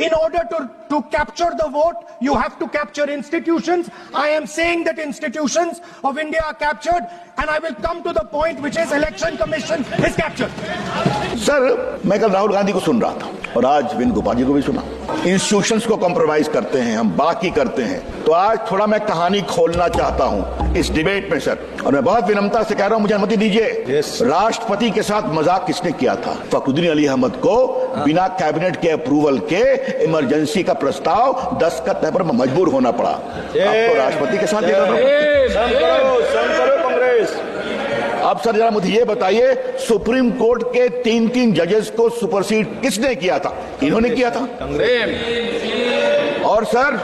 In order to capture the vote, you have to capture institutions. I am saying that institutions of India are captured, and I will come to the point, which is Election Commission is captured. Sir, मैं कल राहुल गांधी को सुन रहा था और आज वेणुगोपाल जी को भी सुना। इंस्टीट्यूशंस को कॉम्प्रोमाइज करते हैं, हम बाकी करते हैं। तो आज थोड़ा मैं कहानी खोलना चाहता हूं इस डिबेट में सर, और मैं बहुत विनम्रता से कह रहा हूं, मुझे अनुमति दीजिए। राष्ट्रपति के साथ मजाक किसने किया था? फखरुद्दीन अली अहमद को बिना कैबिनेट के अप्रूवल के इमरजेंसी का प्रस्ताव दस्तखत करने पर मजबूर होना पड़ा। अब तो राष्ट्रपति के साथ कांग्रेस। अब सर जरा मुझे ये बताइए, सुप्रीम कोर्ट के 3 जजेस को सुपरसीड किसने किया था? इन्होंने किया था। और सर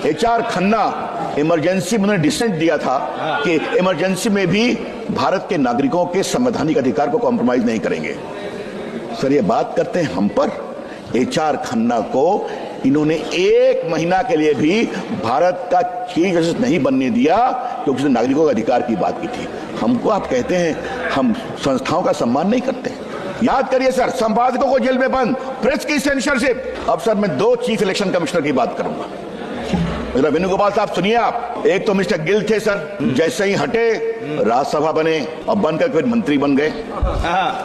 HR खन्ना इमरजेंसी में उन्होंने डिसेंट दिया था कि इमरजेंसी में भी भारत के नागरिकों के संवैधानिक अधिकार को कॉम्प्रोमाइज नहीं करेंगे। सर ये बात करते हैं हम पर। HR खन्ना को इन्होंने 1 महीना के लिए भी भारत का चीफ जस्टिस नहीं बनने दिया, क्योंकि उसने नागरिकों के अधिकार की बात की थी। हमको आप कहते हैं हम संस्थाओं का सम्मान नहीं करते। याद करिए सर, संपादकों को जेल में बंद, प्रेस की सेंसरशिप। अब सर मैं 2 चीफ इलेक्शन कमिश्नर की बात करूंगा। मेरा वेणुगोपाल साहब सुनिए आप। एक तो मिस्टर गिल थे सर, जैसे ही हटे राज्यसभा बने और बनकर फिर मंत्री बन गए।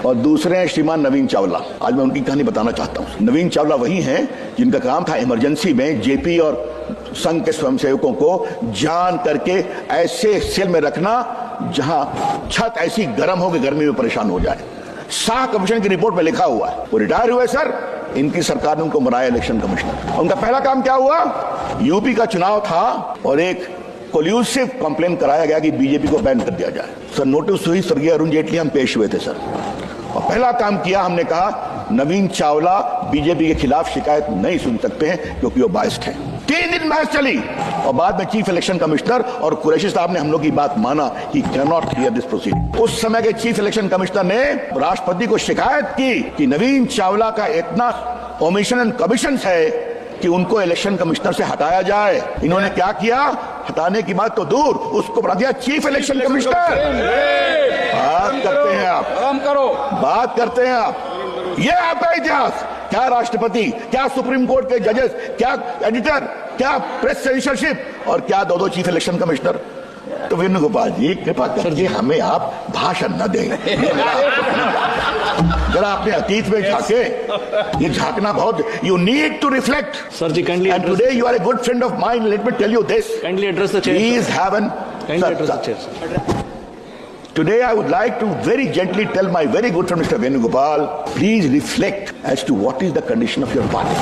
और दूसरे हैं श्रीमान नवीन चावला। आज मैं उनकी कहानी बताना चाहता हूं। नवीन चावला वही हैं जिनका काम था इमरजेंसी में जेपी और संघ के स्वयंसेवकों को जान करके ऐसे सेल में रखना जहां छत ऐसी गर्म हो कि गर्मी में परेशान हो जाए। शाह कमीशन की रिपोर्ट में लिखा हुआ है। वो रिटायर हुए सर, इनकी सरकार ने उनको बनाया इलेक्शन कमिश्नर। उनका पहला काम क्या हुआ? यूपी का चुनाव था और एक कोल्यूसिव कंप्लेन कराया गया कि बीजेपी को बैन कर दिया जाए। सर नोटिस हुई, स्वर्गीय अरुण जेटली हम पेश हुए थे सर, और पहला काम किया हमने कहा नवीन चावला बीजेपी के खिलाफ शिकायत नहीं सुन सकते हैं क्योंकि वो बायस्ड है। 3 दिन बहस चली और बाद में चीफ इलेक्शन कमिश्नर और कुरैशी साहब ने हम लोग की बात माना कि can not clear this proceeding. उस समय के चीफ इलेक्शन कमिश्नर ने राष्ट्रपति को शिकायत की कि नवीन चावला का इतना ओमिशन एंड कमीशन है कि उनको इलेक्शन कमिश्नर से हटाया जाए। इन्होंने क्या किया? हटाने की बात तो दूर, उसको बना दिया चीफ इलेक्शन कमिश्नर। बात करते हैं आप, बात करते हैं आप। ये आपका इतिहास। क्या राष्ट्रपति, क्या सुप्रीम कोर्ट के जजेस, क्या एडिटर, क्या प्रेस सेंसरशिप और क्या 2 चीफ इलेक्शन कमिश्नर। तो वेणुगोपाल जी कृपा करके हमें आप भाषण न दें। जरा अपने अतीत में झांके। ये झांकना बहुत, you need to reflect. Sir ji kindly and today you are a good friend of mine, let me tell you this. Kindly address the chair. Please have an kindly address the chair. Today I would like to very gently tell my very good friend Mr. Venugopal, please reflect as to what is the condition of your party.